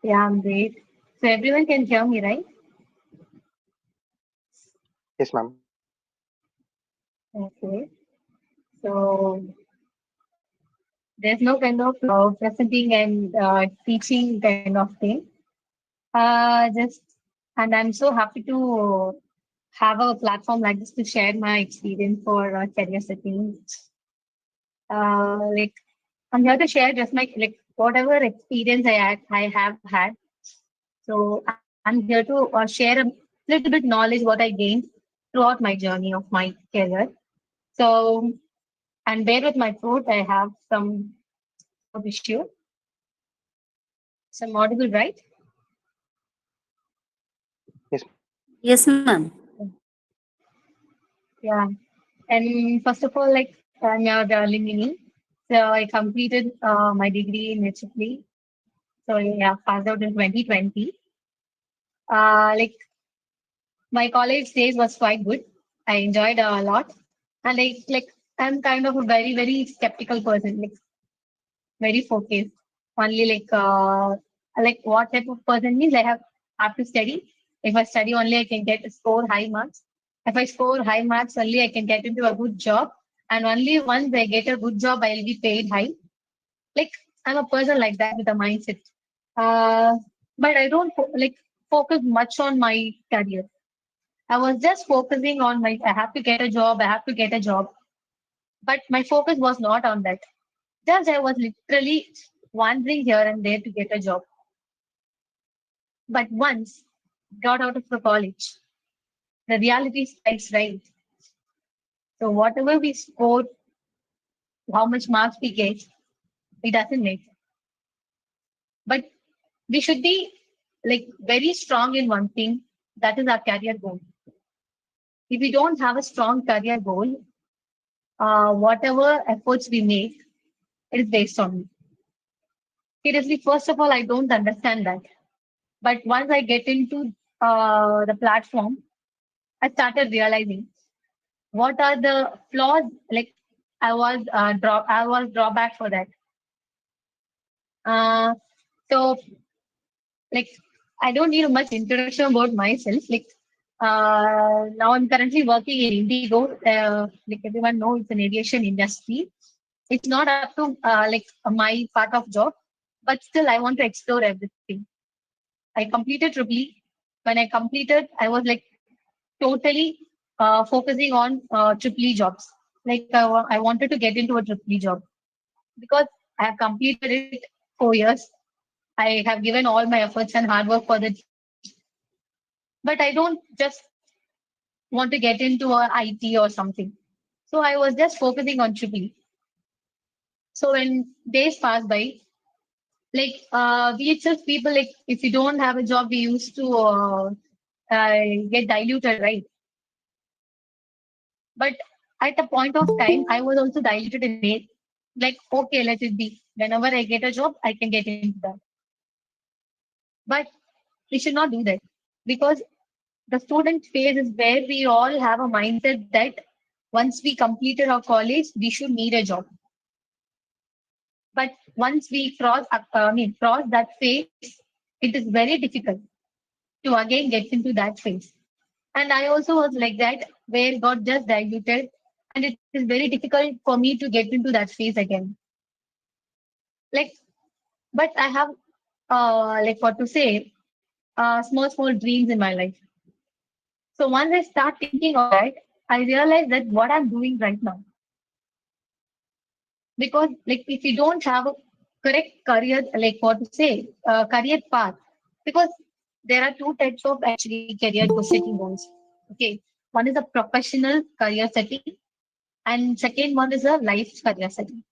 Yeah, I'm great. So everyone can hear me, right? Yes, ma'am. Okay. So there's no kind of presenting and teaching kind of thing. Just and I'm so happy to have a platform like this to share my experience for career setting. Like I'm here to share just my like whatever experience I have had. So I'm here to share a little bit knowledge what I gained throughout my journey of my career. So and bear with my throat. I have some throat issue. Some audible, right? Yes, ma'am. Yes, ma'am. Yeah. And first of all, like I'm your darling Mini. So I completed my degree in HFL. So yeah, passed out in 2020. Like my college days was quite good. I enjoyed a lot, and I'm kind of a very skeptical person, like very focused. Only like what type of person means I have to study. If I study only, I can get score high marks. If I score high marks only, I can get into a good job. And only once I get a good job, I'll be paid high. Like I'm a person like that with a mindset. Uh, but I don't focus much on my career. I was just focusing on my I have to get a job, I have to get a job. But my focus was not on that. Just I was literally wandering here and there to get a job. But once got out of the college, the reality strikes right. So whatever we score, how much marks we get, it doesn't make. But we should be like very strong in one thing, that is our career goal. If we don't have a strong career goal, whatever efforts we make, it is based on me. Seriously, first of all, I don't understand that. But once I get into the platform, I started realizing what are the flaws. Like I was drawback for that. Uh, so like I don't need much introduction about myself. Like now I'm currently working in Indigo. Like everyone knows, it's an aviation industry. It's not up to my part of job, but still I want to explore everything. I completed Triple E. When I completed, I was like totally focusing on Triple E jobs. Like I wanted to get into a Triple E job because I have completed it 4 years. I have given all my efforts and hard work for the, but I don't just want to get into a IT or something. So I was just focusing on Triple E. So when days pass by, we itself people like if you don't have a job, we used to get diluted, right? But at a point of time, I was also diluted in way. Like, okay, let it be. Whenever I get a job, I can get into that. But we should not do that because the student phase is where we all have a mindset that once we completed our college, we should need a job. But once we cross that phase, it is very difficult to again get into that phase. And I also was like that, where got just diluted, and it is very difficult for me to get into that phase again. Like, but I have like what to say, small dreams in my life. So once I start thinking of that, I realize that what I'm doing right now, because like if you don't have a correct career, like what to say, career path, because there are two types of actually career setting goals. Okay, one is a professional career setting, and second one is a life career setting.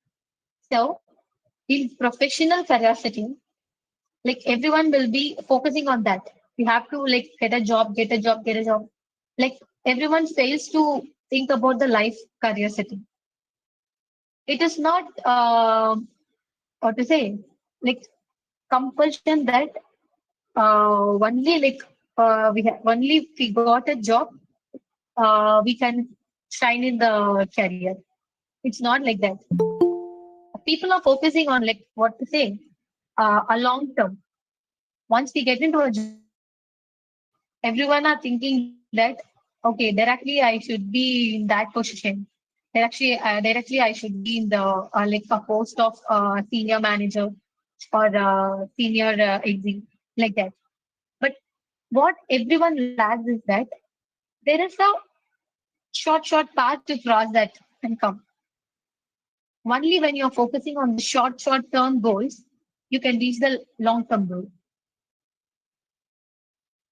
So in professional career setting, like everyone will be focusing on that. You have to like get a job, get a job, get a job. Like everyone fails to think about the life career setting. It is not what to say, like compulsion that only only if we got a job, we can shine in the career. It's not like that. People are focusing on like what to say, a long term. Once we get into a job, everyone are thinking that, okay, directly I should be in that position. Directly I should be in the like a post of senior manager or senior exec, like that. But what everyone lacks is that there is a short path to cross that and come. Only when you're focusing on the short term goals, you can reach the long term goal.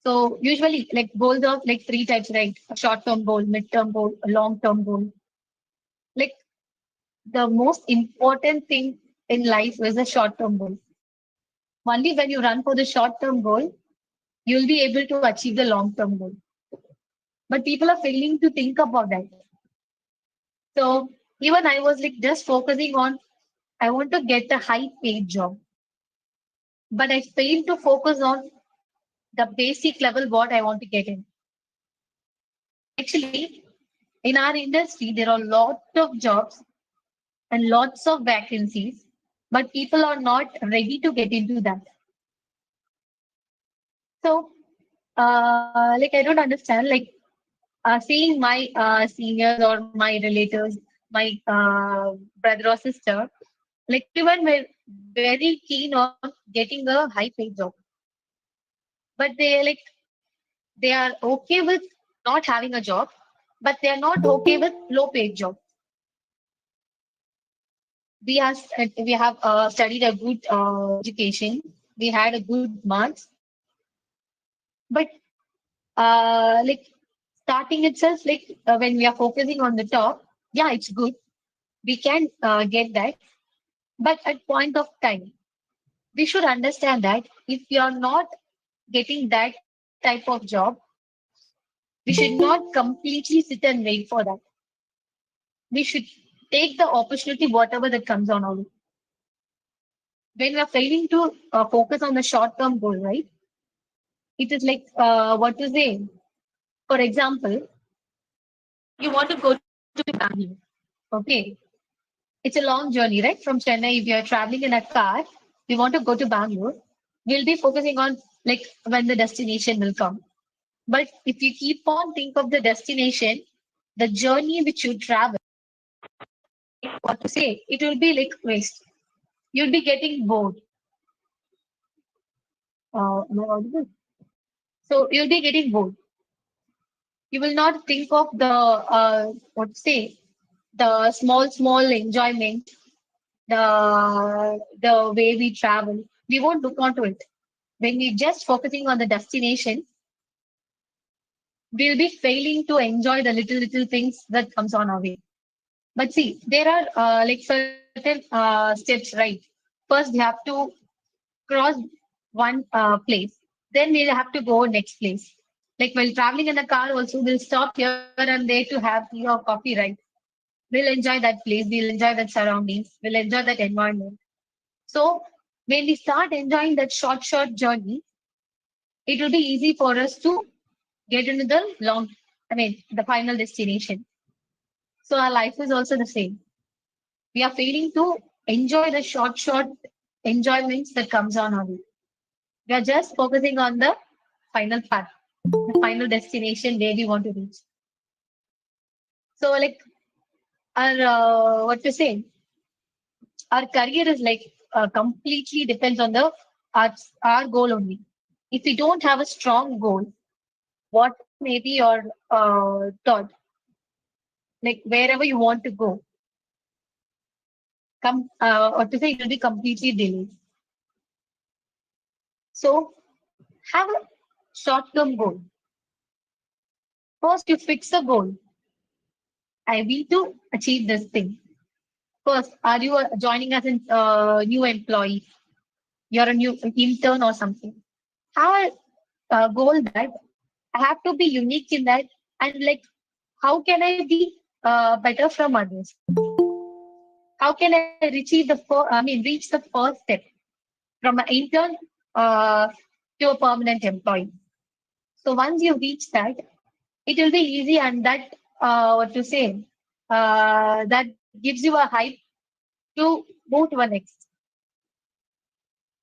So usually like goals are like three types, right? A short term goal, mid term goal, a long term goal. Like the most important thing in life is a short term goal. Only when you run for the short term goal, you'll be able to achieve the long term goal. But people are failing to think about that. So even I was like just focusing on I want to get a high paid job, but I failed to focus on the basic level what I want to get in. Actually, in our industry, there are lots of jobs and lots of vacancies, but people are not ready to get into that. So, like I don't understand, like seeing my seniors or my relatives, my brother or sister, like everyone were very keen on getting a high paid job, but they are okay with not having a job, but they are not okay with low paid job. We have studied a good education. We had a good marks, but like starting itself, like when we are focusing on the top, yeah, it's good. We can get that, but at point of time, we should understand that if we are not getting that type of job, we should not completely sit and wait for that. We should take the opportunity, whatever that comes on our way. When we are failing to focus on the short term goal, right? It is like what to say. For example, you want to go to Bangalore. Okay. It's a long journey, right? From Chennai, if you're traveling in a car, we want to go to Bangalore. We'll be focusing on like when the destination will come. But if you keep on think of the destination, the journey which you travel, what to say, it will be like waste. You'll be getting bored. Am I audible? So you'll be getting bored. You will not think of the what to say, the small enjoyment, the way we travel. We won't look onto it. When we're just focusing on the destination, we'll be failing to enjoy the little things that comes on our way. But see, there are like certain steps, right? First, we have to cross one place, then we'll have to go next place. Like while traveling in the car, also we'll stop here and there to have tea or coffee, right? We'll enjoy that place, we'll enjoy that surroundings, we'll enjoy that environment. So when we start enjoying that short journey, it will be easy for us to get into the the final destination. So our life is also the same. We are failing to enjoy the short enjoyments that comes on our way. We are just focusing on the final path, the final destination where we want to reach. So like our what to say, our career is like completely depends on the our, our goal only. If we don't have a strong goal, whatever may be your thought, like wherever you want to go, what to say, it will be completely delayed. So have a short-term goal. First, you fix a goal. I need to achieve this thing. First, are you joining as a new employee? You're a new intern or something. Have a goal that I have to be unique in that, and like, how can I be better from others? How can I reach the first step from an intern uh, to a permanent employee? So once you reach that, it will be easy, and that what to say, that gives you a hype to move to a next.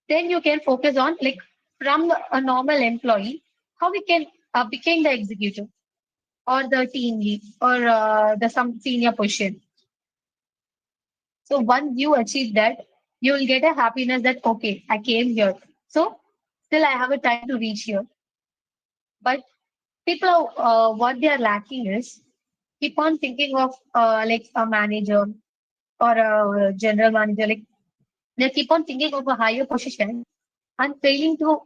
Then you can focus on like from a normal employee, how we can become the executive or the team lead or the some senior position. So once you achieve that, you will get a happiness that okay, I came here. So still I have a time to reach here. But people what they are lacking is keep on thinking of like a manager or a general manager. Like they keep on thinking of a higher position and failing to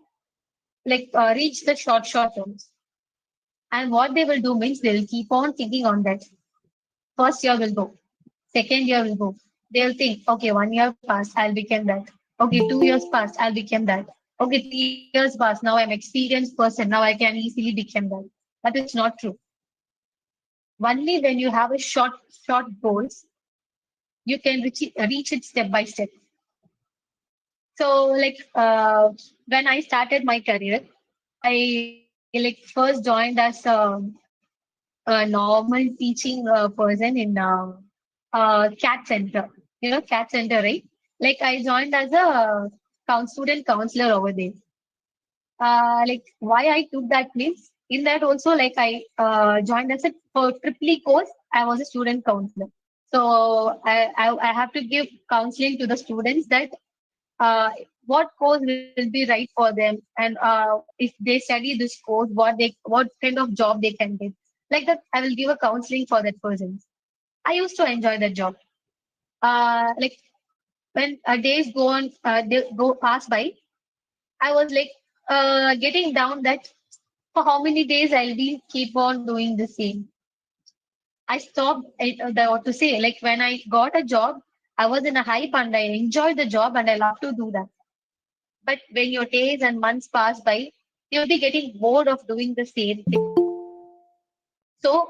reach the short terms. And what they will do means they'll keep on thinking on that. First year will go, second year will go. They'll think, okay, 1 year passed, I'll become that. Okay, 2 years passed, I'll become that. Okay, 3 years passed, now I'm experienced person, now I can easily become that. But it's not true. Only when you have a short goals, you can reach it step by step. So when I started my career, I first joined as a normal teaching person in CAT center. You know CAT center, right? Like I joined as a student counselor over there. Like why I took that means in that also like I joined as a for triple E course. I was a student counselor. So I have to give counseling to the students that uh, what course will be right for them and if they study this course what kind of job they can get like that I will give a counseling for that person. I used to enjoy that job. Like when days go on they go pass by, I was like getting down that for how many days I'll be keep on doing the same. I stopped it, what to say like when I got a job I was in a hype and I enjoyed the job and I love to do that. But when your days and months pass by, you'll be getting bored of doing the same thing. So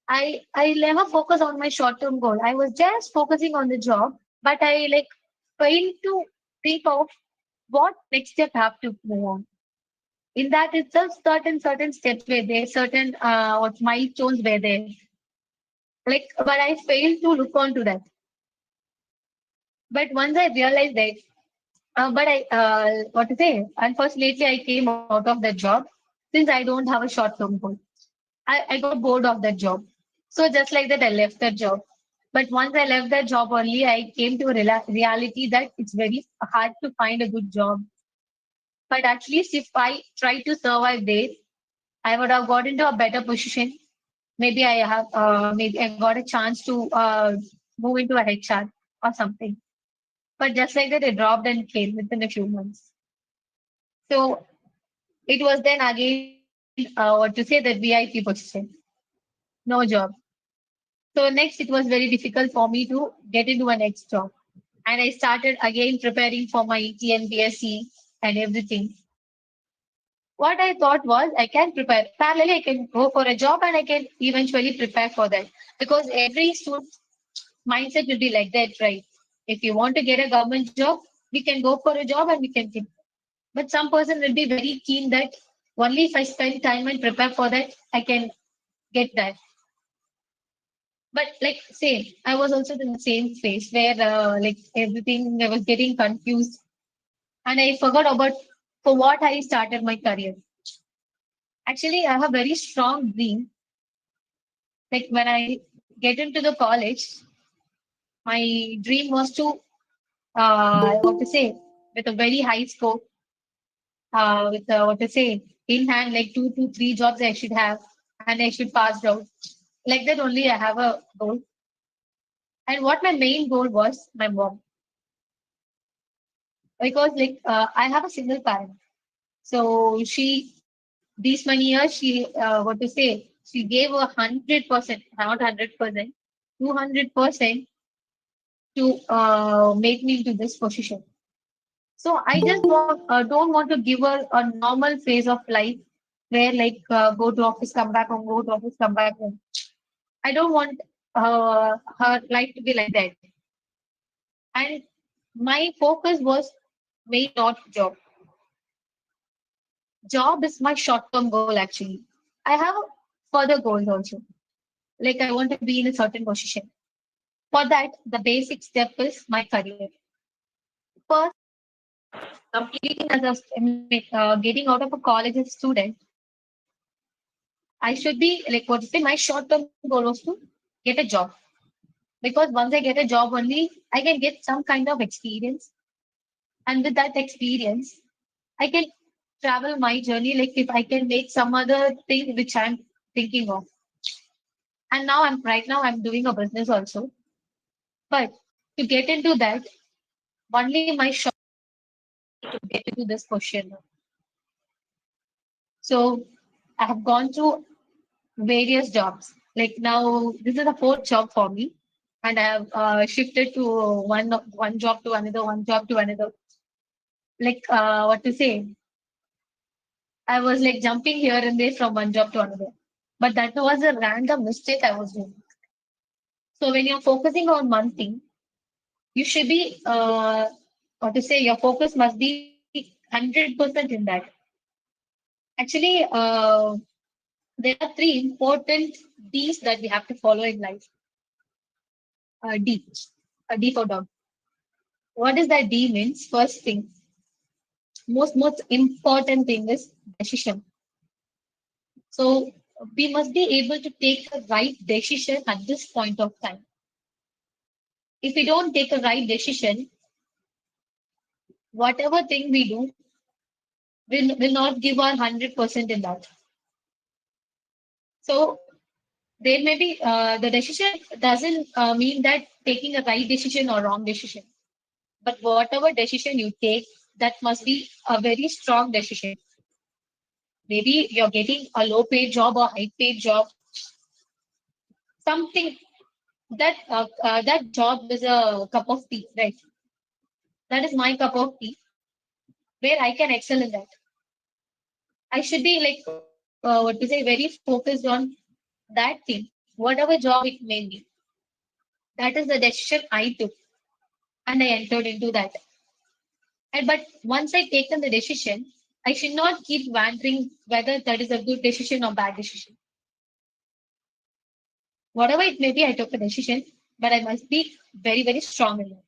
I never focus on my short term goal. I was just focusing on the job, but I failed to think of what next step I have to move on. In that itself, certain steps were there, certain what milestones were there. But I failed to look onto that. But once I realized that, but I what to say? Unfortunately, I came out of that job since I don't have a short term goal. I got bored of that job. So just like that, I left that job. But once I left that job only, I came to a reality that it's very hard to find a good job. But at least if I try to survive there, I would have got into a better position. Maybe I got a chance to move into a HR or something. But just like that, it dropped and came within a few months. So it was then again what to say that VIP position, no job. So next, it was very difficult for me to get into a next job. And I started again preparing for my TNPSC and everything. What I thought was I can prepare. Parallelly, I can go for a job and I can eventually prepare for that. Because every student mindset will be like that, right? If you want to get a government job, we can go for a job and we can get. But some person will be very keen that only if I spend time and prepare for that, I can get that. But like same, I was also in the same phase where everything I was getting confused and I forgot about for what I started my career. Actually, I have a very strong dream. Like when I get into the college, my dream was to what to say with a very high score, with what to say in hand like 2 to 3 jobs I should have and I should pass out. Like that only I have a goal. And what my main goal was my mom because I have a single parent. So she these many years she what to say she gave 100%, not 100%, 200% to make me into this position. So I just don't want to give her a normal phase of life where go to office, come back home, go to office, come back home. I don't want her life to be like that. And my focus was main not job. Job is my short-term goal actually. I have further goals also. Like I want to be in a certain position. For that, the basic step is my career. First, completing as getting out of a college as a student, I should be like what to say. My short-term goal was to get a job because once I get a job, only I can get some kind of experience, and with that experience, I can travel my journey. Like if I can make some other thing which I'm thinking of, and now I'm doing a business also. But to get into that, only my short to get into this question. So I have gone through various jobs. Like now, this is the fourth job for me, and I have shifted to one job to another, one job to another. Like what to say? I was like jumping here and there from one job to another, but that was a random mistake I was doing. So when you're focusing on one thing, you should be what to say? Your focus must be 100% in that. Actually, there are three important D's that we have to follow in life. D. D for dog. What does that D means? First thing, most important thing is decision. So we must be able to take the right decision at this point of time. If we don't take a right decision, whatever thing we do will not give our 100% in that. So there may be the decision doesn't mean that taking a right decision or wrong decision. But whatever decision you take, that must be a very strong decision. Maybe you're getting a low paid job or high paid job, something that job is a cup of tea, right? That is my cup of tea where I can excel in that. I should be like what to say, very focused on that thing, whatever job it may be. That is the decision I took, and I entered into that. And but once I taken the decision, I should not keep wondering whether that is a good decision or bad decision. Whatever it may be, I took a decision, but I must be very, very strong in it.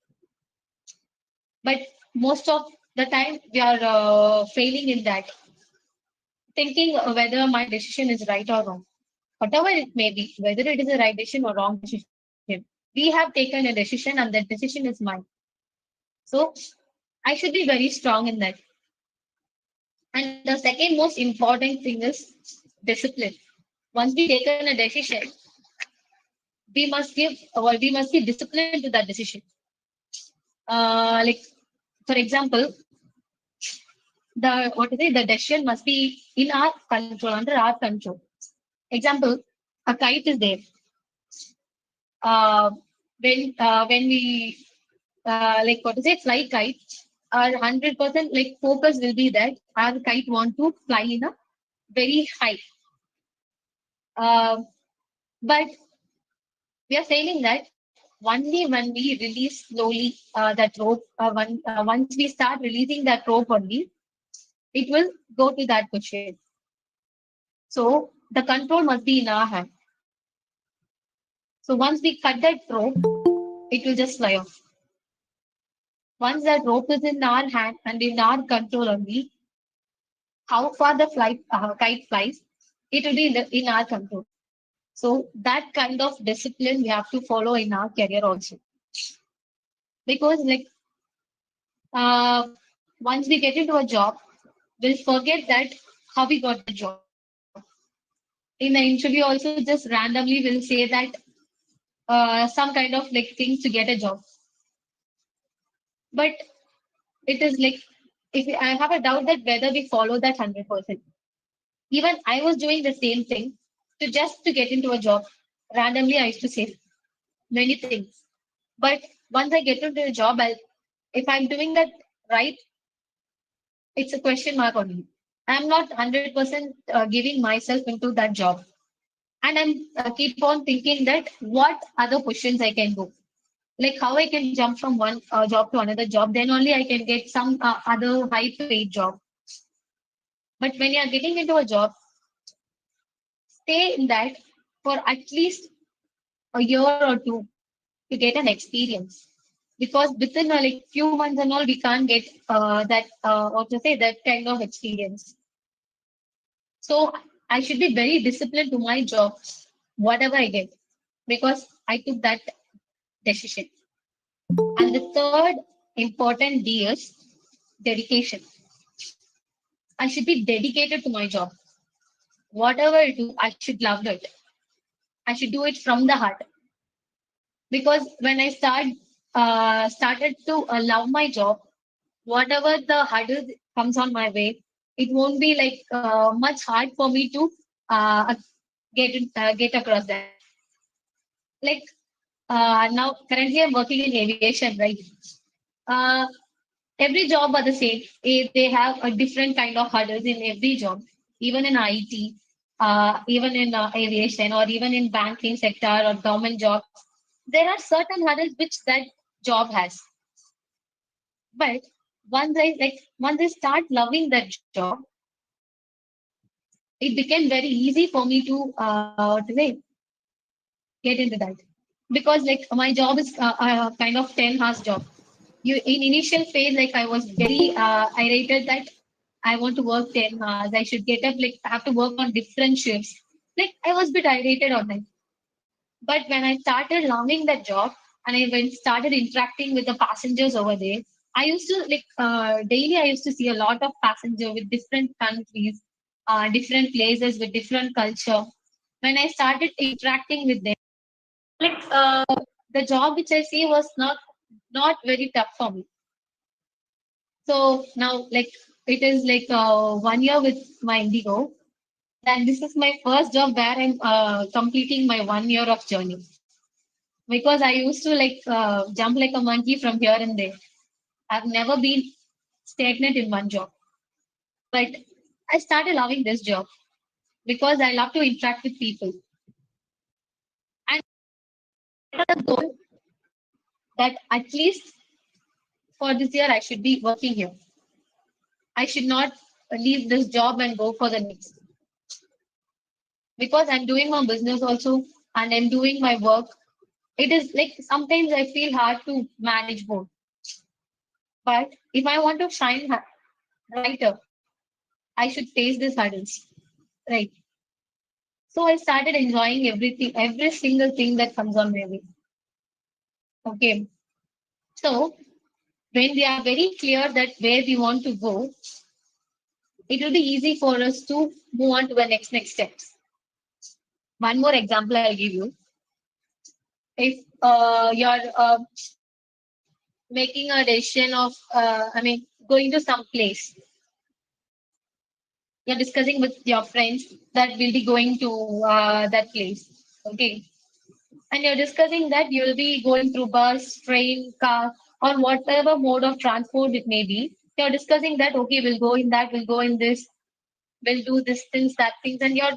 But most of the time, we are failing in that, thinking whether my decision is right or wrong. Whatever it may be, whether it is a right decision or wrong decision, we have taken a decision and that decision is mine. So I should be very strong in that. And the second most important thing is discipline. Once we taken a decision, we must be disciplined to that decision. Like for example, the decision must be in our control, under our control. Example, a kite is there. Uh, when we like what to say, fly kite, our 100% like focus will be that our kite want to fly in a very high. Uh, but we are saying that only when we release slowly that rope, once we start releasing that rope only, it will go to that position. So the control must be in our hand. So once we cut that rope, it will just fly off. Once that rope is in our hand and in our control only, how far the kite flies, it will be in our control. So that kind of discipline we have to follow in our career also. Because like uh, once we get into a job, we'll forget that how we got the job. In the interview also just randomly will say that some kind of like things to get a job. But it is like if I have a doubt that whether we follow that 100%. Even I was doing the same thing to just to get into a job. Randomly, I used to say many things. But once I get into a job, if I'm doing that right, it's a question mark on me. I'm not 100% giving myself into that job. And I'm keep on thinking that what other positions I can go. Like how I can jump from one job to another job, then only I can get some other high paid job. But when you're getting into a job, stay in that for at least a year or two to get an experience. because within like few months and all, we can't get that what to say that kind of experience. So I should be very disciplined to my job, whatever I get, because I took that decision. And the third important D is dedication. I should be dedicated to my job. Whatever I do, I should love it. I should do it from the heart. Because when I started to love my job, whatever the hurdle comes on my way, it won't be like much hard for me to get across that. Like now, currently I'm working in aviation, right? Uh, every job are the same. They have a different kind of hurdles in every job, even in IT, even in aviation, or even in banking sector or government job. There are certain hurdles which that job has. But once I start loving that job, it became very easy for me to get into that. Because like my job is kind of 10 hours job. You in initial phase, like I was very irritated that I want to work 10 hours. I should get up, like I have to work on different shifts. Like I was a bit irritated on that. But when I started loving that job and I went started interacting with the passengers over there, I used to like daily I used to see a lot of passenger with different countries, different places with different culture. When I started interacting with them, like the job which I see was not very tough for me. So now like it is like 1 year with my Indigo, and this is my first job where I'm completing my 1 year of journey. Because I used to like jump like a monkey from here and there. I've never been stagnant in one job. But I started loving this job because I love to interact with people. And I had a goal that at least for this year I should be working here. I should not leave this job and go for the next. Because I'm doing my business also and I'm doing my work. It is like sometimes I feel hard to manage both. But if I want to shine brighter, I should face these hurdles. Right. So I started enjoying everything, every single thing that comes on my way. Okay. So when we are very clear that where we want to go, it will be easy for us to move on to the next steps. One more example I'll give you. If you're making a decision of, going to some place, you're discussing with your friends that will be going to that place. Okay. And you're discussing that you'll be going through bus, train, car, or whatever mode of transport it may be. You're discussing that, okay, we'll go in that, we'll go in this, we'll do this things, that things, and your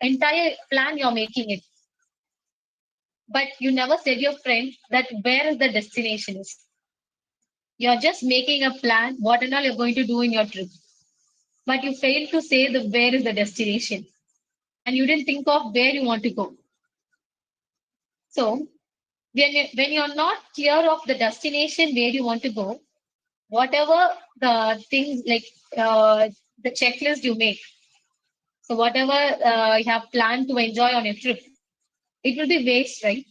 entire plan you're making it. But you never said your friend that where is the destination is. You're just making a plan, what and all you're going to do in your trip. But you failed to say the where is the destination. And you didn't think of where you want to go. So when you're not clear of the destination where you want to go, whatever the things like the checklist you make, so whatever you have planned to enjoy on your trip, it will be waste, right?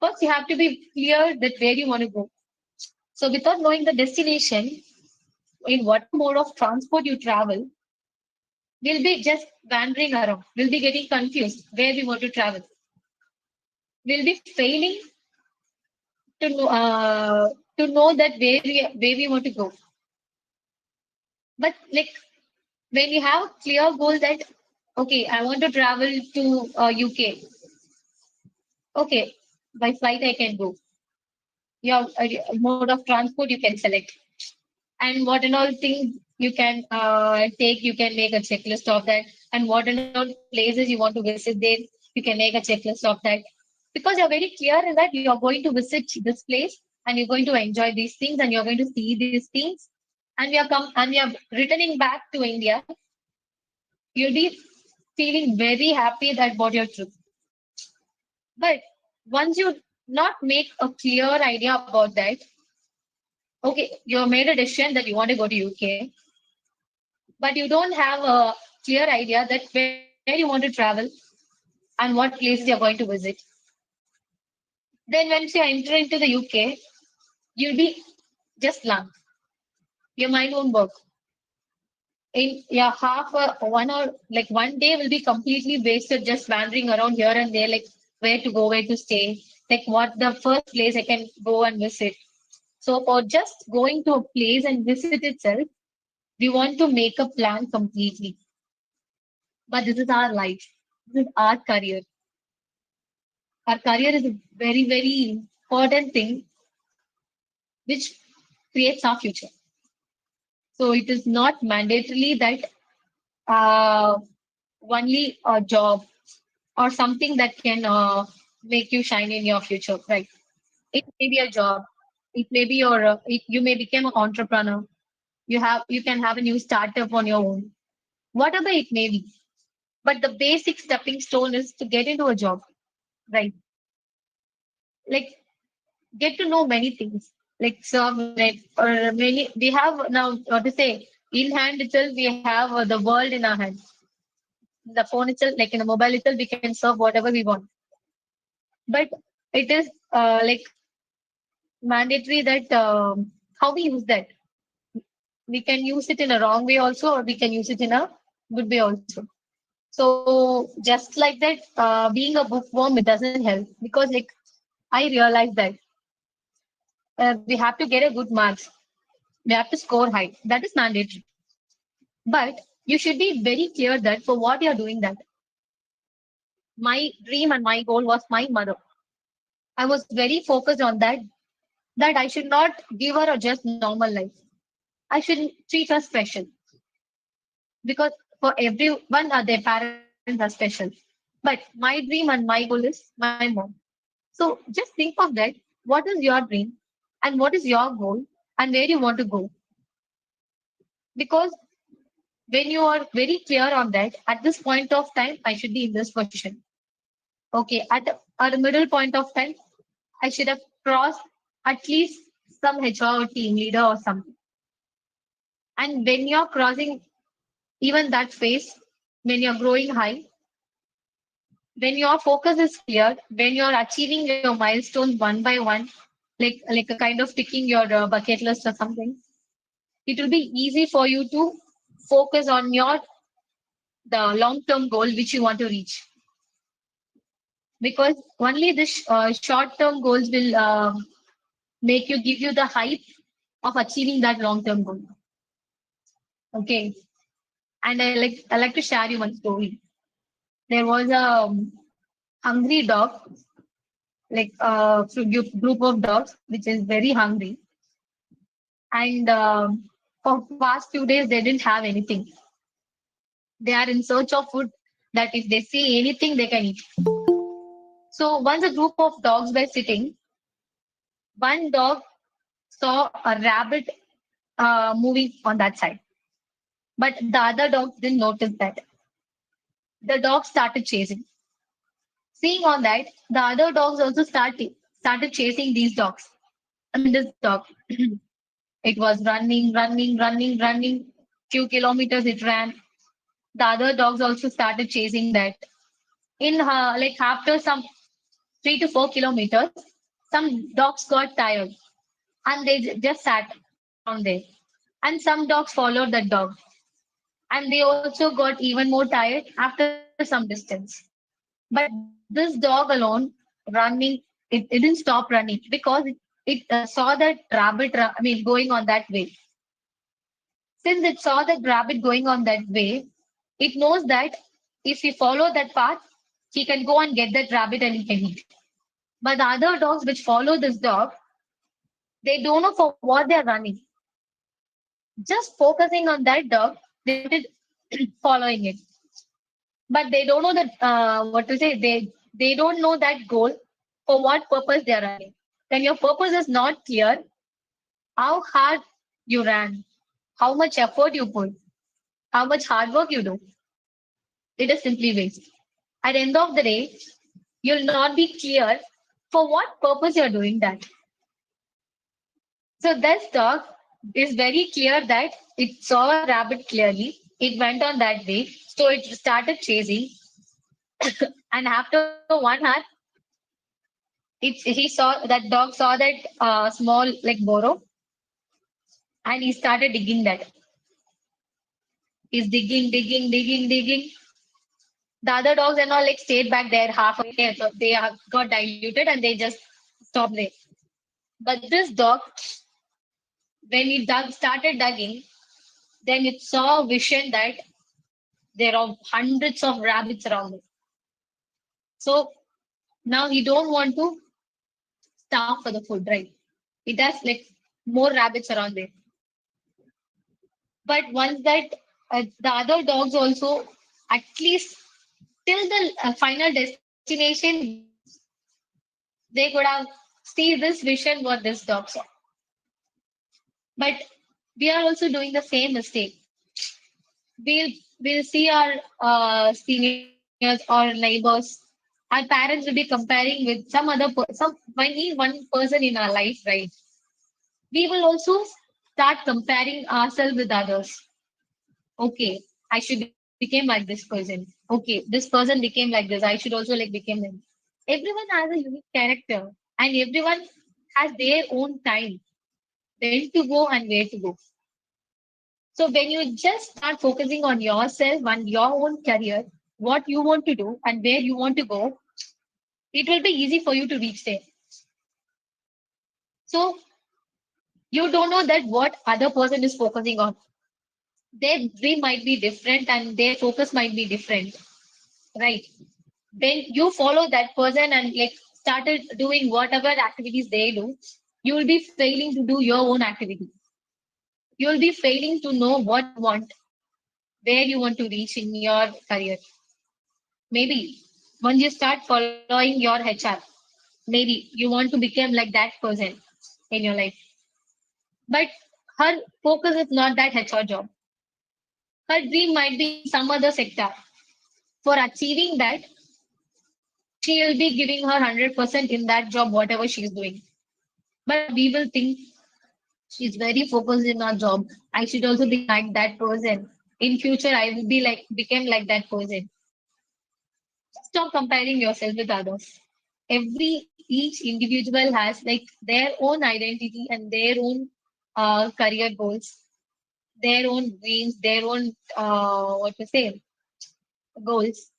First, you have to be clear that where you want to go. So without knowing the destination, in what mode of transport you travel, we'll be just wandering around. We'll be getting confused where we want to travel. We'll be failing to know that where we want to go. But like when you have a clear goal that okay, I want to travel to UK. Okay, by flight I can go. Your mode of transport you can select, and what and all things you can take. You can make a checklist of that, and what and all places you want to visit there. You can make a checklist of that because you're very clear in that you're going to visit this place and you're going to enjoy these things and you're going to see these things, and you're returning back to India. You'll be feeling very happy that about your trip. But once you not make a clear idea about that, Okay, you made a decision that you want to go to UK, but you don't have a clear idea that where you want to travel and what places you're going to visit. Then once you enter into the UK, you'll be just blank. Your mind won't work. In yeah, half a 1 hour, like one day will be completely wasted just wandering around here and there, like where to go, where to stay, like what the first place I can go and visit. So for just going to a place and visit itself, we want to make a plan completely. But this is our life. This is our career. Our career is a very, very important thing which creates our future. So it is not mandatorily that uh, only a job or something that can make you shine in your future, right? It may be a job. It may be you may become an entrepreneur. You can have a new startup on your own, whatever it may be. But the basic stepping stone is to get into a job, right? Like get to know many things, like serve net or many. We have now what to say in hand itself. We have the world in our hand. The phone itself, like in the mobile itself, we can serve whatever we want. But it is like mandatory that how we use that. We can use it in a wrong way also, or we can use it in a good way also. So just like that, being a bookworm, it doesn't help because like I realized that we have to get a good marks. We have to score high. That is mandatory. But you should be very clear that for what you're doing that. My dream and my goal was my mother. I was very focused on that I should not give her a just normal life. I should treat her special because for everyone, their parents are special. But my dream and my goal is my mom. So just think of that. What is your dream and what is your goal and where you want to go? Because when you are very clear on that, at this point of time, I should be in this position. Okay, at the middle point of time, I should have crossed at least some HR or team leader or something. And when you're crossing even that phase, when you're growing high, when your focus is clear, when you're achieving your milestones one by one, like a kind of ticking your bucket list or something, it will be easy for you to focus on your the long term goal which you want to reach. Because only this short term goals will make you give you the hype of achieving that long term goal. Okay, and I like to share you one story. There was a hungry dog, like group of dogs which is very hungry, and for past few days they didn't have anything. They are in search of food that if they see anything they can eat. So once a group of dogs were sitting, one dog saw a rabbit moving on that side, but the other dogs didn't notice that. The dog started chasing. Seeing on that, the other dogs also started chasing these dogs. I mean this dog. It was running. Few kilometers it ran. The other dogs also started chasing that. In like after some 3 to 4 kilometers, some dogs got tired and they just sat down there. And some dogs followed that dog, and they also got even more tired after some distance. But this dog alone running, it didn't stop running because it saw that rabbit. I mean, going on that way. Since it saw that rabbit going on that way, it knows that if he follow that path, he can go and get that rabbit and he can eat. But the other dogs which follow this dog, they don't know for what they're running. Just focusing on that dog, they started following it. But they don't know that what to say. They don't know that goal for what purpose they are running. When your purpose is not clear, how hard you ran, how much effort you put, how much hard work you do, it is simply waste. At the end of the day, you'll not be clear for what purpose you're doing that. So this dog is very clear that it saw a rabbit clearly. It went on that way. So it started chasing. And after 1 hour, he saw that dog saw that small like burrow, and he started digging that. He's digging. The other dogs and all like stayed back there halfway. So they got diluted and they just stopped there. But this dog, when he started digging, then it saw a vision that there are hundreds of rabbits around it. So now he don't want to starve for the food, right? It has like more rabbits around there. But once that the other dogs also at least till the final destination, they could have see this vision what this dog saw. But we are also doing the same mistake. We'll see our seniors or neighbors. Our parents will be comparing with some other some any one person in our life, right? We will also start comparing ourselves with others. Okay, I should become like this person. Okay, this person became like this. I should also like become them. Everyone has a unique character, and everyone has their own time when to go and where to go. So when you just start focusing on yourself and your own career, what you want to do and where you want to go, it will be easy for you to reach there. So you don't know that what other person is focusing on. Their dream might be different and their focus might be different, right? When you follow that person and like started doing whatever activities they do, you will be failing to do your own activity. You will be failing to know what you want, where you want to reach in your career. Maybe once you start following your HR, maybe you want to become like that person in your life. But her focus is not that HR job. Her dream might be in some other sector. For achieving that, she will be giving her 100% in that job, whatever she is doing. But we will think she's very focused in her job. I should also be like that person. In future, I will be like become like that person. Stop comparing yourself with others. Each individual has like their own identity and their own career goals, their own dreams, their own what to say goals.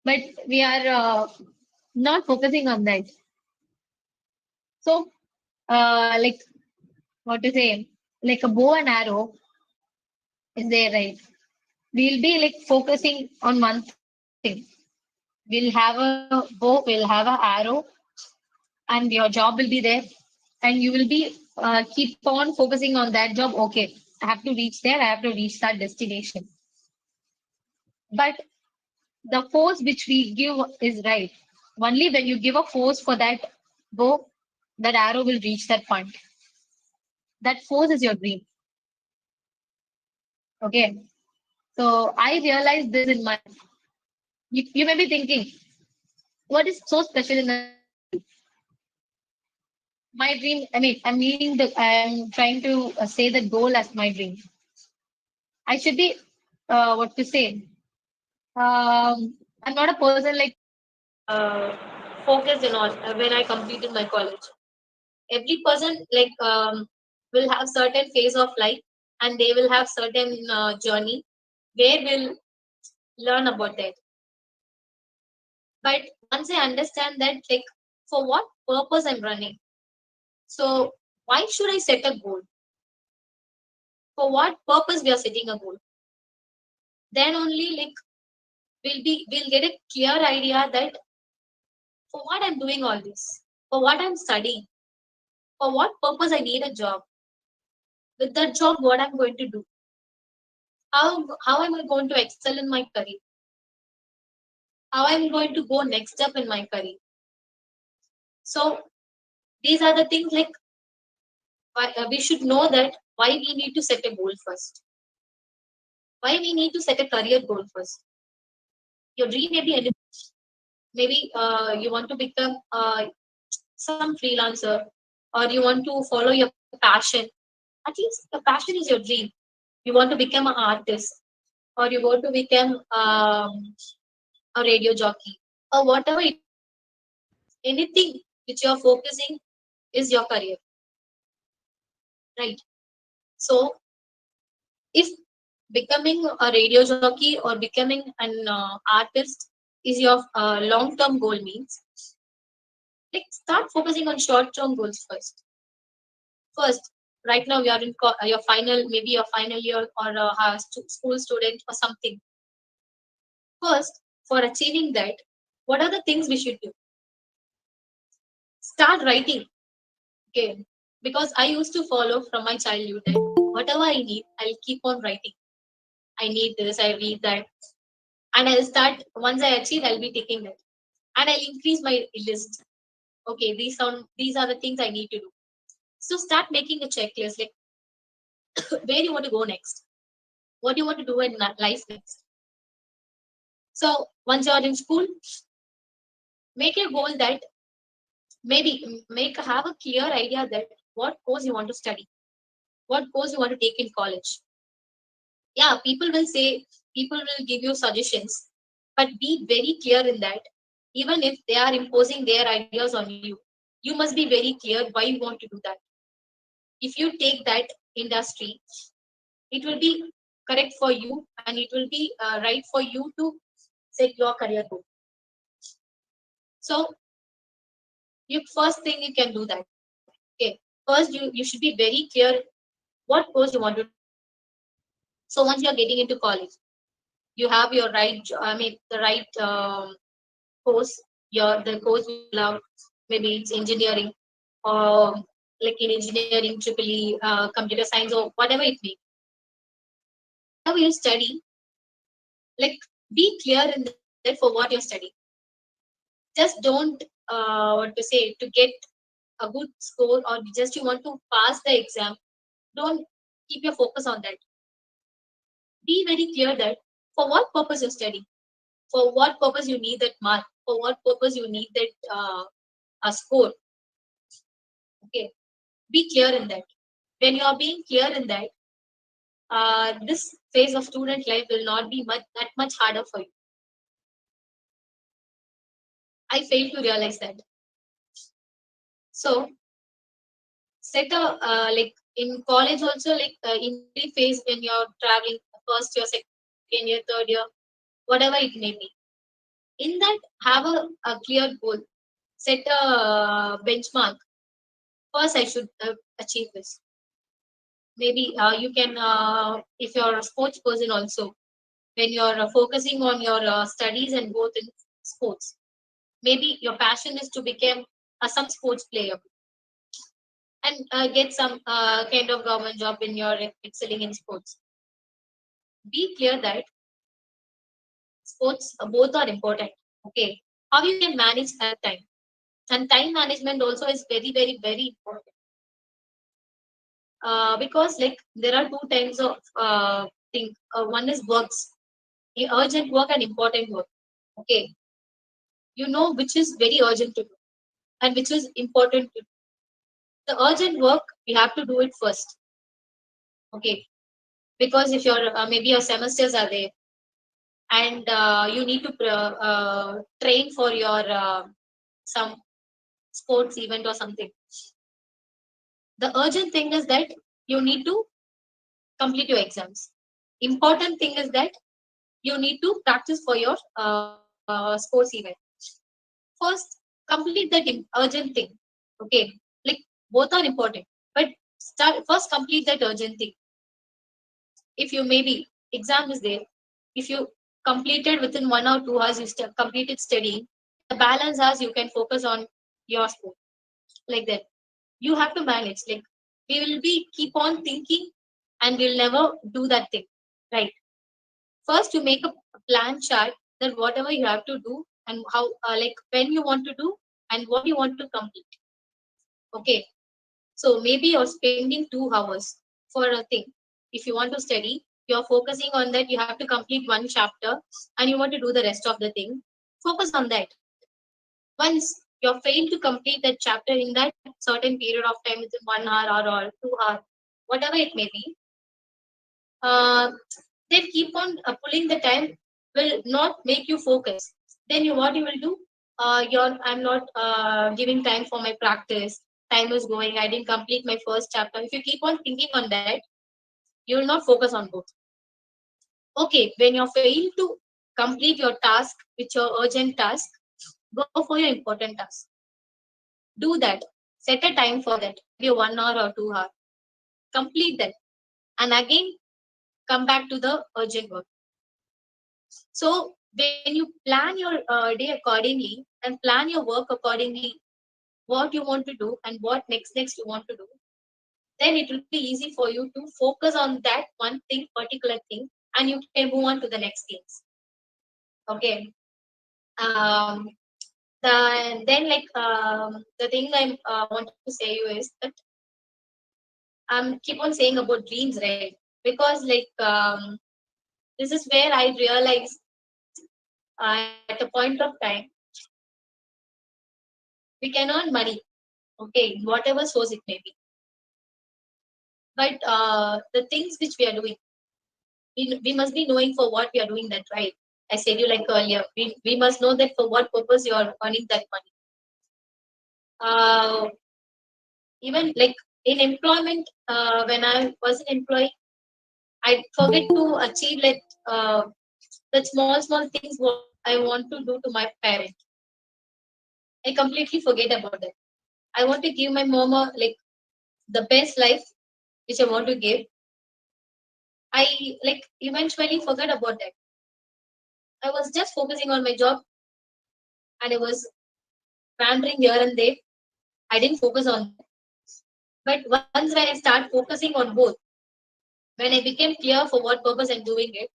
But we are not focusing on that. So, like what to say, like a bow and arrow is there, right? We'll be like focusing on one thing. We'll have a bow, we'll have an arrow, and your job will be there, and you will be keep on focusing on that job. Okay, I have to reach there, I have to reach that destination. But the force which we give is right. Only when you give a force for that bow, that arrow will reach that point. That force is your dream. Okay. So I realized this in my. You may be thinking, what is so special in my dream? I mean, I'm meaning the. I'm trying to say the goal as my dream. I should be. What to say? I'm not a person like focused in all when I completed my college. Every person like will have certain phase of life and they will have certain journey where will learn about that. But once I understand that like for what purpose I'm running, so why should I set a goal? For what purpose we are setting a goal? Then only like we'll get a clear idea that for what I'm doing all this, for what I'm studying, for what purpose I need a job. With that job, what I'm going to do? How am I going to excel in my career? How I'm going to go next step in my career? So these are the things like we should know that why we need to set a goal first. Why we need to set a career goal first. Your dream may be anything. Maybe you want to become some freelancer, or you want to follow your passion. At least the passion is your dream. You want to become an artist, or you want to become a radio jockey, or whatever it may be. Anything which you are focusing is your career, right? So if becoming a radio jockey or becoming an artist is your long-term goal means, like start focusing on short-term goals first. First, right now you are in your final, maybe your final year, or a school student or something. First, for achieving that, what are the things we should do? Start writing. Okay, because I used to follow from my childhood that whatever I need, I'll keep on writing. I need this, I need that, and I'll start. Once I achieve, I'll be taking that, and I'll increase my list. Okay, these are the things I need to do. So start making a checklist, like where you want to go next, what you want to do in life next. So once you're in school, make a goal that maybe make have a clear idea that what course you want to study, what course you want to take in college. Yeah, people will give you suggestions, but be very clear in that. Even if they are imposing their ideas on you, you must be very clear why you want to do that. If you take that industry, it will be correct for you, and it will be right for you to set your career goal. So you first thing you can do that. Okay, first you should be very clear what course you want to take. So once you are getting into college, you have your right the right course, the course you love. Maybe it's engineering, or like in engineering, triple E, computer science, or whatever it may be. Whatever you study, like be clear in that for what you're studying. Just don't what to say, to get a good score, or just you want to pass the exam. Don't keep your focus on that. Be very clear that for what purpose you're studying, for what purpose you need that mark, for what purpose you need that a score. Okay, be clear in that. When you are being clear in that, this phase of student life will not be that much harder for you. I failed to realize that. So set a like in college also, like in every phase when you're traveling, first year, second year, third year, whatever it may be. In that, have a clear goal. Set a benchmark. First, I should achieve this. Maybe you can, if you're a sports person also, when you're focusing on your studies and growth in sports, maybe your passion is to become some sports player, and get some kind of government job in your excelling in sports. Be clear that sports both are important. Okay, how you can manage that time, and time management also is very, very, very important. Because like there are two types of thing. One is works, the urgent work and important work. Okay, you know which is very urgent to do and which is important to do. The urgent work you have to do it first. Okay, because if your maybe your semesters are there, and you need to train for your some sports event or something. The urgent thing is that you need to complete your exams. Important thing is that you need to practice for your sports event. First, complete that urgent thing. Okay, like both are important, but start first, complete that urgent thing. If you maybe exam is there, if you completed within 1 or 2 hours, you completed studying, the balance hours you can focus on your sport, like that. You have to manage. Like we will be keep on thinking, and we'll never do that thing, right? First, you make a plan chart that whatever you have to do, and how like when you want to do and what you want to complete. Okay, so maybe you're spending 2 hours for a thing. If you want to study, you're focusing on that. You have to complete one chapter, and you want to do the rest of the thing. Focus on that. Once you're failed to complete that chapter in that certain period of time, within 1 hour or 2 hours, whatever it may be, uh, they keep on pulling the time, will not make you focus. Then what you will do? I'm not giving time for my practice. Time is going. I didn't complete my first chapter. If you keep on thinking on that, you will not focus on both. Okay, when you fail to complete your task, which your urgent task, go for your important task. Do that. Set a time for that. Maybe 1 hour or 2 hours. Complete that, and again come back to the urgent work. So when you plan your day accordingly and plan your work accordingly, what you want to do and what next you want to do, then it will be easy for you to focus on that one thing, particular thing, and you can move on to the next things. Okay. Um, then the thing I wanted to say you is that keep on saying about dreams, right? Because this is where I realized at a point of time we can earn money, okay, whatever source it may be. But the things which we are doing, we must be knowing for what we are doing that, right? I said you like earlier, we must know that for what purpose you are earning that money. Even like in employment, when I was an employee, I forget to achieve the small things what I want to do to my parent. I completely forget about that. I want to give my mama the best life which I want to give. I eventually forgot about that. I was just focusing on my job and I was wandering here and there. I didn't focus on that. But once when I start focusing on both, when I became clear for what purpose I'm doing it,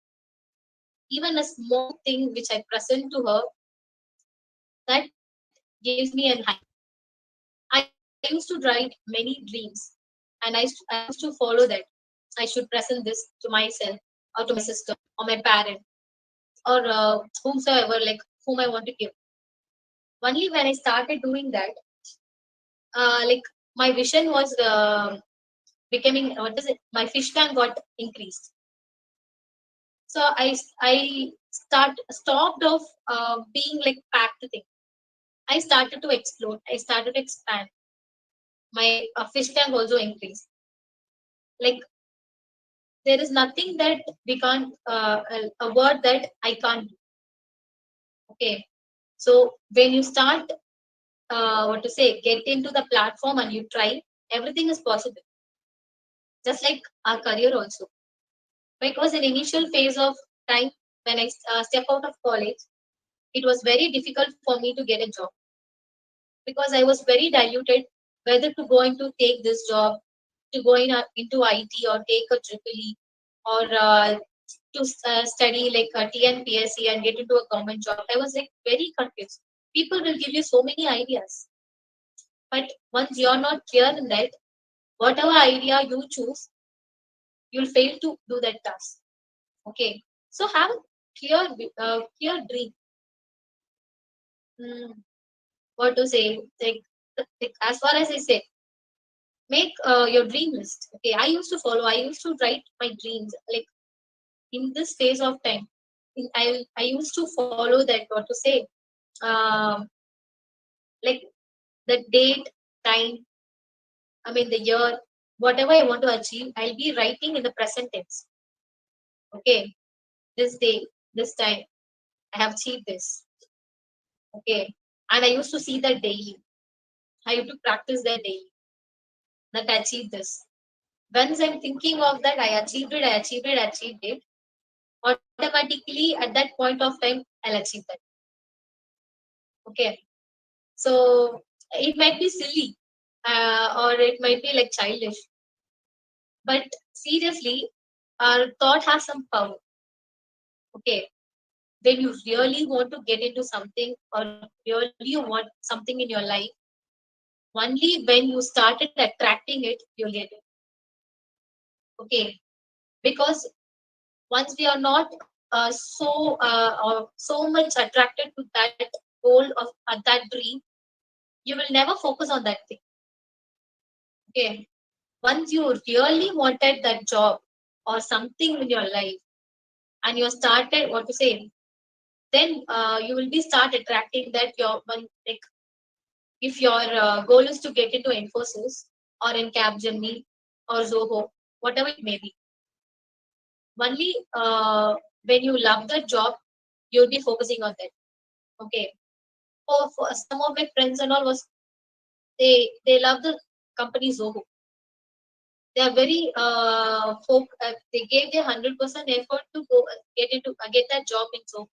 even a small thing which I present to her, that gives me an high. I used to write many dreams and I used to follow that. I should present this to myself or to my sister or my parent or whomsoever, like whom I want to give. Only when I started doing that, my vision was becoming, what is it? My fish tank got increased. So I stopped of being like packed thing. I started to explode. I started to expand. My fish tank also increased. Like there is nothing that we can't a word that I can't do. Okay. So when you start what to say, get into the platform and you try, everything is possible. Just like our career also. Because in initial phase of time when I step out of college, it was very difficult for me to get a job because I was very diluted whether to go into take this job, to go into IT or take a triple E, or to study like a TNPSC and get into a government job. I was like very confused. People will give you so many ideas, but once you're not clear in that, whatever idea you choose, you'll fail to do that task. Okay, so have a clear dream. Hmm, what to say? Like as far as I say, make your dream list. Okay, I used to follow. I used to write my dreams. Like in this phase of time, I used to follow that. What to say? Um, like the date, time. I mean the year. Whatever I want to achieve, I'll be writing in the present tense. Okay, this day, this time, I have achieved this. Okay, and I used to see that daily. I used to practice that daily. That I achieved this. Once I'm thinking of that, I achieved it, I achieved it, I achieved it. Automatically, at that point of time, I'll achieve that. Okay. So it might be silly or it might be like childish. But seriously, our thought has some power. Okay. When you really want to get into something or really you want something in your life, only when you started attracting it, you'll get it. Okay. Because once we are not so much attracted to that goal of that dream, you will never focus on that thing. Okay. Once you really wanted that job or something in your life, and you started what to say, then you will be start attracting that your one like if your goal is to get into Infosys or in Capgemini or Zoho, whatever it may be. Only when you love the job, you'll be focusing on that. Okay. For some of my friends and all was they love the company Zoho. They are very they gave their 100% effort to go get that job in Zoho,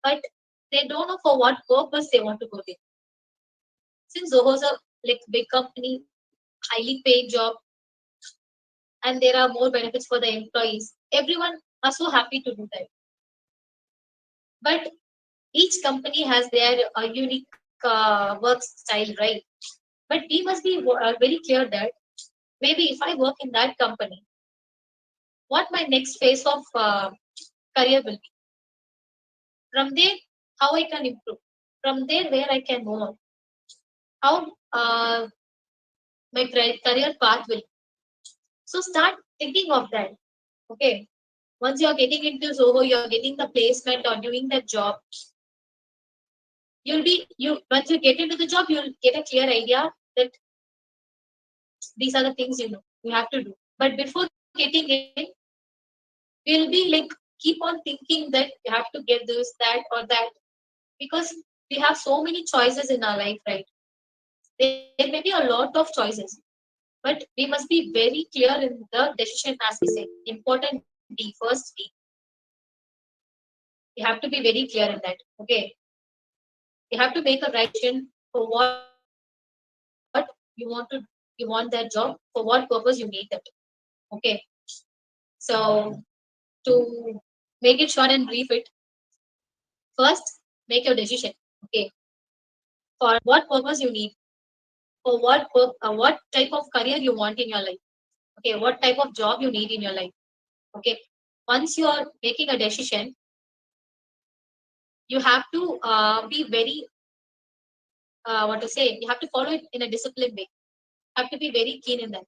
but they don't know for what purpose they want to go there. Since Zoho is a like big company, highly paid job, and there are more benefits for the employees, everyone are so happy to do that. But each company has their unique work style, right? But we must be very clear that maybe if I work in that company, what my next phase of career will be. From there, how I can improve. From there, where I can move on. How my career path will. So start thinking of that. Okay. Once you're getting into Zoho, you're getting the placement or doing that job. Once you get into the job, you'll get a clear idea that these are the things you have to do. But before getting in, you'll be like keep on thinking that you have to get this, that, or that, because we have so many choices in our life, right? There may be a lot of choices, but we must be very clear in the decision, as we say. Important D, first D. You have to be very clear in that. Okay. You have to make a right decision for what you want that job, for what purpose you need that. Okay. So to make it short and brief it, first make your decision. Okay. For what purpose you need, for what type of career you want in your life. Okay, what type of job you need in your life. Okay, once you are making a decision, you have to be very what to say, you have to follow it in a disciplined way. You have to be very keen in that.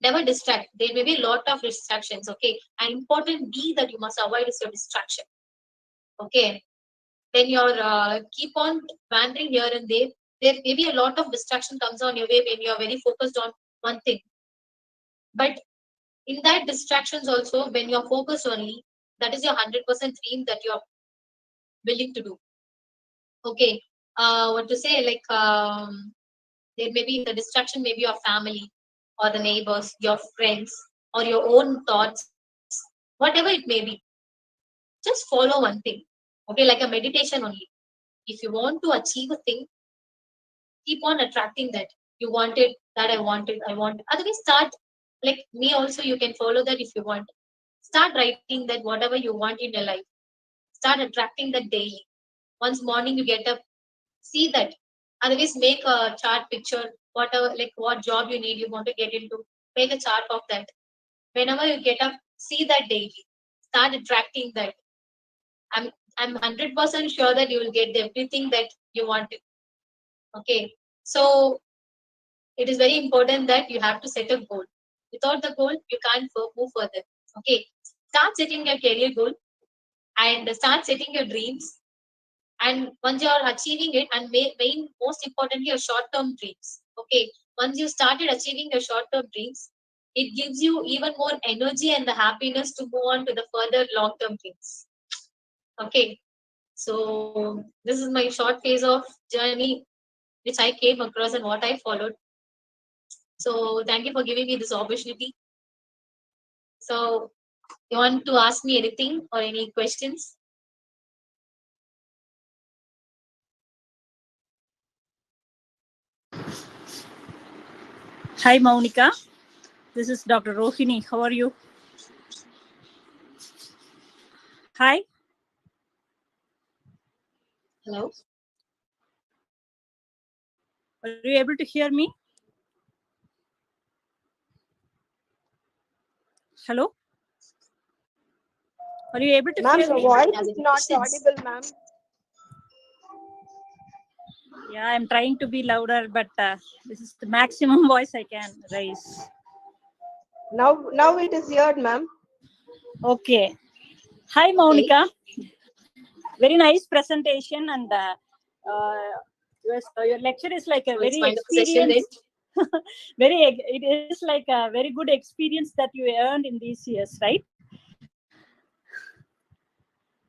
Never distract. There may be a lot of distractions. Okay, an important B that you must avoid is your distraction. Okay, when you're keep on wandering here and there may be a lot of distraction comes on your way when you're very focused on one thing. But in that distractions also, when you're focused only, that is your 100% dream that you're willing to do. Okay. What to say, like there may be the distraction, maybe your family or the neighbors, your friends, or your own thoughts, whatever it may be. Just follow one thing. Okay, like a meditation only. If you want to achieve a thing, keep on attracting that. You want it, that I want it, I want it. Otherwise, start like me also, you can follow that if you want. Start writing that whatever you want in your life. Start attracting that daily. Once morning you get up, see that. Otherwise, make a chart picture, whatever, like what job you need, you want to get into. Make a chart of that. Whenever you get up, see that daily. Start attracting that. I'm 100% sure that you will get everything that you wanted. Okay. So it is very important that you have to set a goal. Without the goal, you can't move further. Okay. Start setting your career goal and start setting your dreams. And once you are achieving it, and most importantly, your short-term dreams. Okay. Once you started achieving your short-term dreams, it gives you even more energy and the happiness to move on to the further long-term dreams. Okay. So this is my short phase of journey which I came across and what I followed. So thank you for giving me this opportunity. So you want to ask me anything or any questions? Hi, Maunika. This is Dr. Rohini. How are you? Hi. Hello. Are you able to hear me? Hello? Are you able to Ma'am, hear your me? voice is not audible, ma'am. Yeah, I'm trying to be louder, but this is the maximum voice I can raise. Now it is heard, ma'am. Okay. Hi, Monica. Very nice presentation, and your lecture is like a So it's very kind of a session, right? experienced. It is like a very good experience that you earned in these years, right?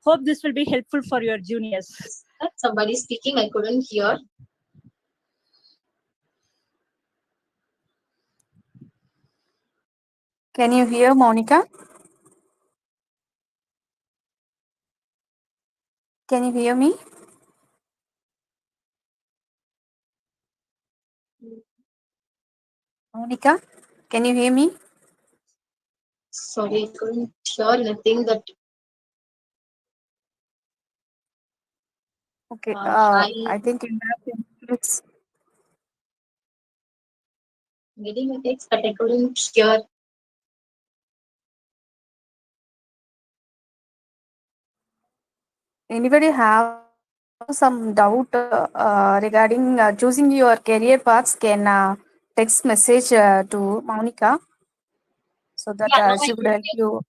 Hope this will be helpful for your juniors. Somebody speaking, I couldn't hear. Can you hear Monica? Can you hear me? Monica, can you hear me? Sorry, I couldn't hear nothing. That Okay. I I think you have to introduce. getting a text, but I couldn't hear. Anybody have some doubt regarding choosing your career paths? Can text message to Monica so that Yeah, now I she would could help hear. you.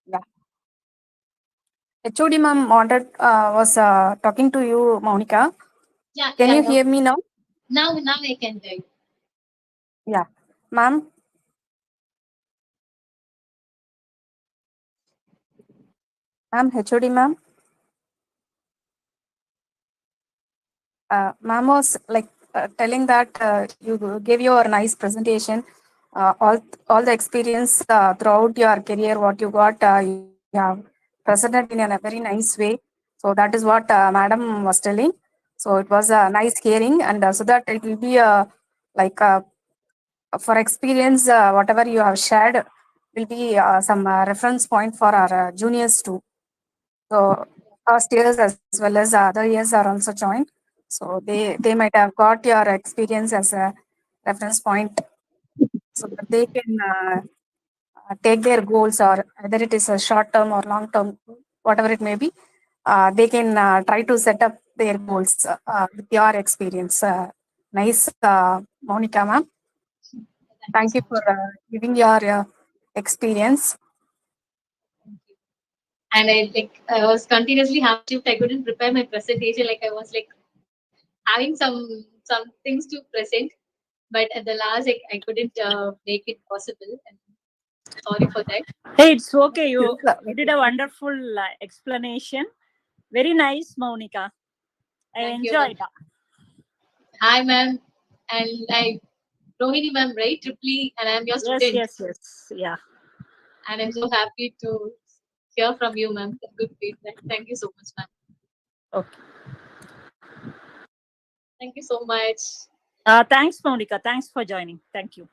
Yeah. HOD ma'am wanted was talking to you, Monica. Yeah, Can yeah. you hear me now? Now I can hear you. Yeah, ma'am. Ma'am, HOD ma'am. Ma'am was like telling that you gave your nice presentation, all the experience throughout your career, what you got, you have presented in a very nice way. So that is what Madam was telling. So it was a nice hearing, and so that it will be like for experience, whatever you have shared will be some reference point for our juniors too. So first years as well as other years are also joined. So they might have got your experience as a reference point so that they can take their goals, or whether it is a short term or long term, whatever it may be, they can try to set up their goals with your experience. Nice, Monica ma'am. Thank you Thank so you much. for giving your experience. And I was continuously half-shift. I couldn't prepare my presentation. Like I was like having some things to present, but at the last I couldn't make it possible. And sorry for that. Hey, it's okay. You Yes, did a wonderful explanation. Very nice, Monica. I Thank you, ma'am. enjoyed that. Hi, ma'am. And I Rohini, ma'am, right? Triply, and I'm your student. Yes. Yeah. And I'm so happy to hear from you, ma'am. Good feedback. Thank you so much, ma'am. Okay. Thank you so much. Thanks, Monica. Thanks for joining. Thank you.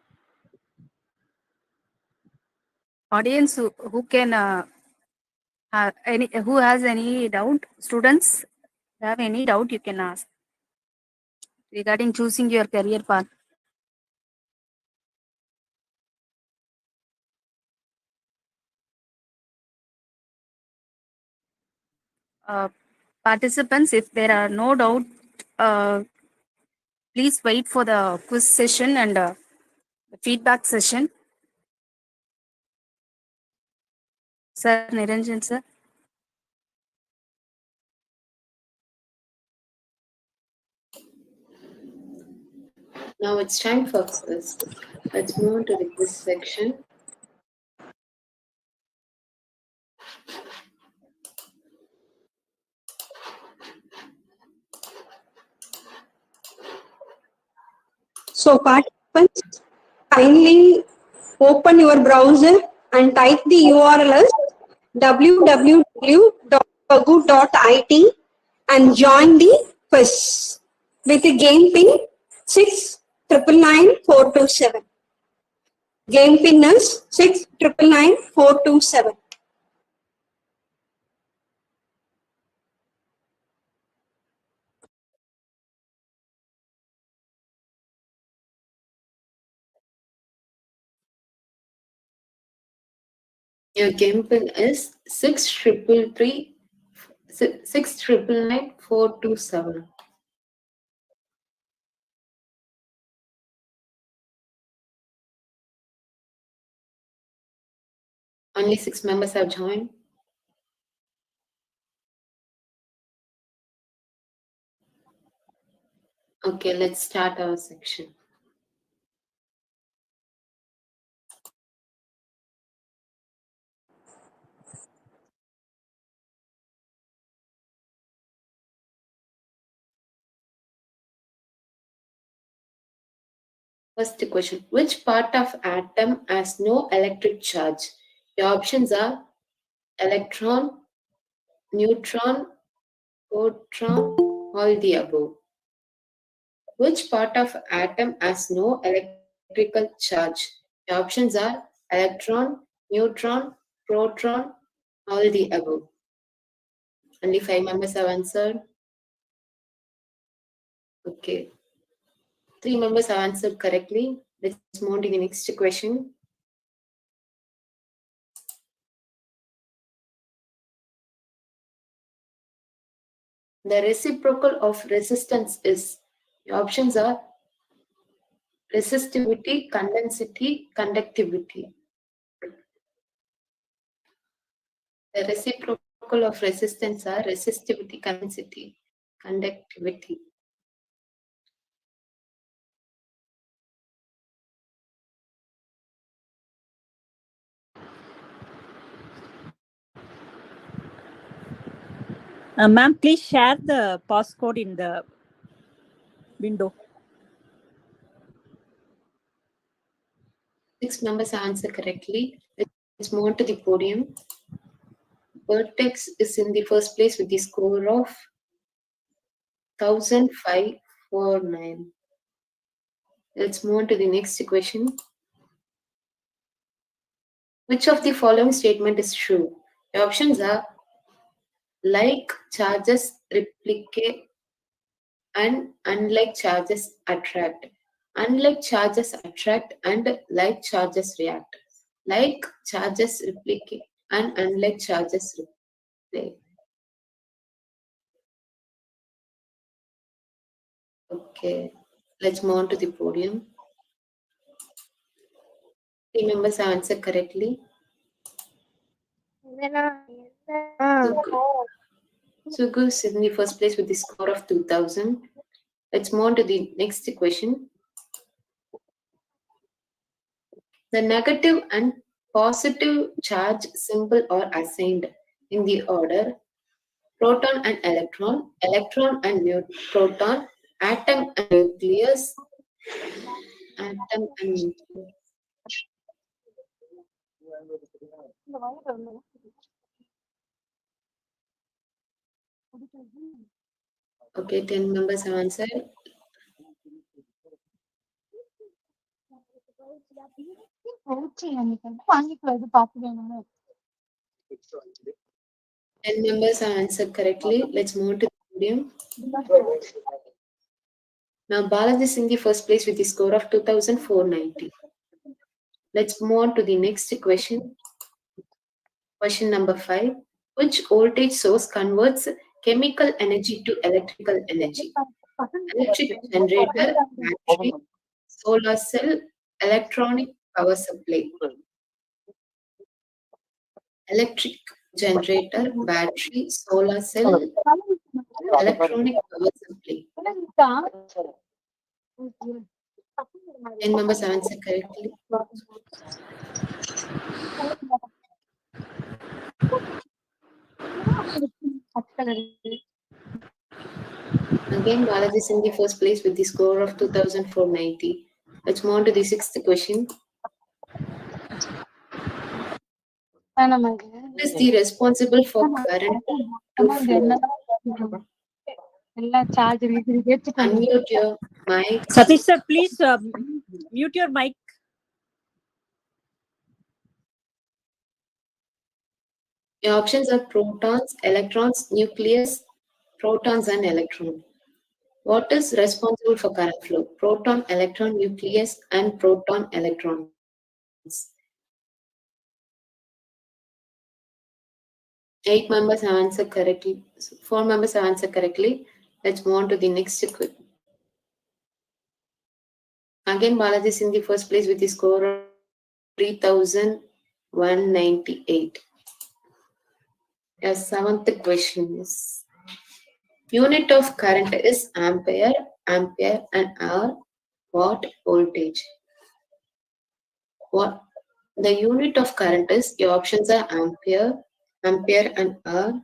audience who can any who has any doubt, students have any doubt, you can ask regarding choosing your career path. Participants, if there are no doubt, uh, please wait for the quiz session and the feedback session. Sir Niranjan sir. Now it's time for quiz. Let's move on to the quiz section. So participants, kindly open your browser and type the URL as www.pagu.it and join the quiz with the game pin 6999427. Game pin is 6999427. Your game pin is 6999427. Only 6 members have joined. Okay, let's start our section. First question, which part of atom has no electric charge? The options are electron, neutron, proton, all the above. Which part of atom has no electrical charge? The options are electron, neutron, proton, all the above. Only 5 members have answered. Okay. 3 members have answered correctly. Let's move on to the next question. The reciprocal of resistance is, the options are resistivity, condensity, conductivity. The reciprocal of resistance are resistivity, condensity, conductivity. Ma'am, please share the passcode in the window. 6 members have answered correctly. Let's move on to the podium. Vertex is in the first place with the score of 1549. Let's move on to the next question. Which of the following statement is true? The options are like charges replicate and unlike charges attract. Unlike charges attract and like charges react. Like charges replicate and unlike charges replicate. Okay, let's move on to the podium. 3 members have answered correctly. Sugu is in the first place with the score of 2000. Let's move on to the next question. The negative and positive charge symbol are assigned in the order proton and electron, electron and proton, atom and nucleus, atom and nucleus. Okay, 10 members have answered. Ten members have answered correctly. Let's move to the podium. Now Balaji is in the first place with the score of 2490. Let's move on to the next question. Question number 5. Which voltage source converts chemical energy to electrical energy? Electric generator, battery, solar cell, electronic power supply. Electric generator, battery, solar cell, electronic power supply. 10 members have answered correctly. Again, Balaji is in the first place with the score of 2490. Let's move on to the 6th question. Who is the responsible for current to flow? Unmute your mic. Satish sir, please mute your mic. Your options are protons, electrons, nucleus, protons and electron. What is responsible for current flow? Proton, electron, nucleus and proton, electrons. 8 members have answered correctly. 4 members have answered correctly. Let's move on to the next question. Again, Balaji is in the first place with the score of 3000. 198. Your seventh question is unit of current is ampere, ampere and hour, watt, voltage. What the unit of current is? Your options are ampere, ampere and hour,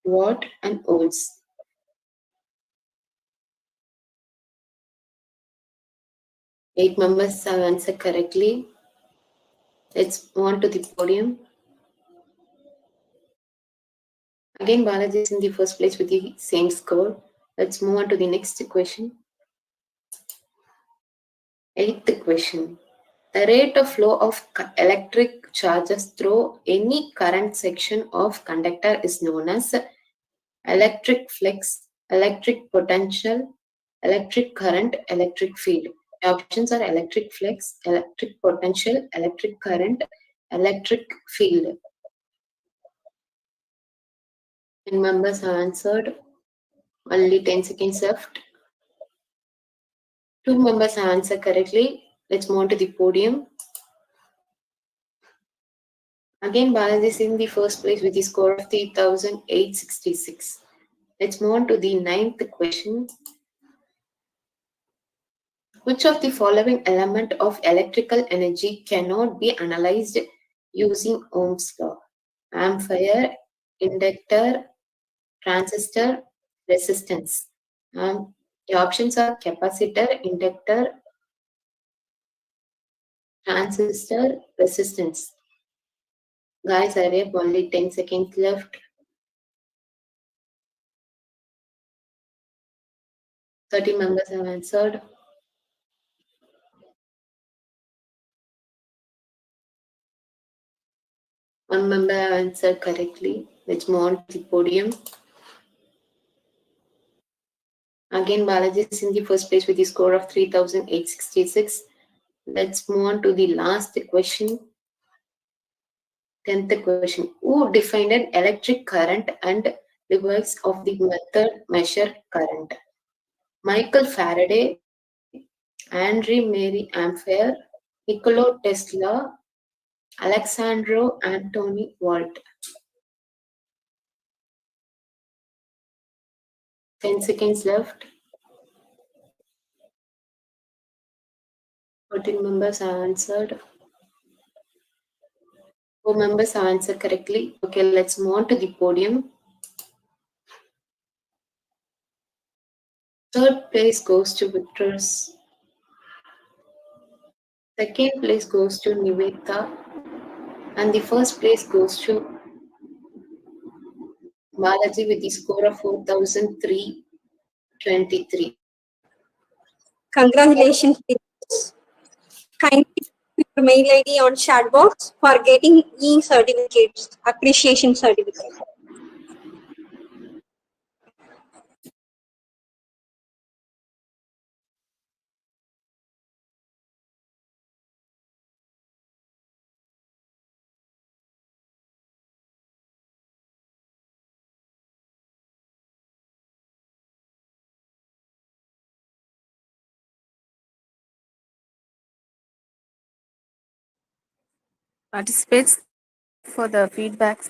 watt and volts. Eight members have answered correctly. Let's move on to the podium. Again, Balaji is in the first place with the same score. Let's move on to the next question. Eighth question. The rate of flow of electric charges through any current section of conductor is known as electric flux, electric potential, electric current, electric field. The options are electric flux, electric potential, electric current, electric field. 10 members have answered. Only 10 seconds left. 2 members have answered correctly. Let's move on to the podium. Again, Balaji is in the first place with the score of 3,866. Let's move on to the ninth question. Which of the following element of electrical energy cannot be analyzed using Ohm's law? Ampere, inductor, transistor, resistance. The options are capacitor, inductor, transistor, resistance. Guys, I have only 10 seconds left. 30 members have answered. One member have answered correctly. Let's move on to the podium. Again, Balaji is in the first place with the score of 3,866. Let's move on to the last question. 10th question. Who defined an electric current and device of the method measure current? Michael Faraday, Henry Mary Ampere, Nikola Tesla, Alexandro Antoni Volt. 10 seconds left. 14 members have answered. 4 members have answered correctly. Okay, let's move on to the podium. Third place goes to Victor's. Second place goes to Niveta. And the first place goes to Balaji with the score of 4,323. Congratulations. Kids. Kindly put your mail ID on chat box for getting e-certificates, appreciation certificate. Participates for the feedbacks.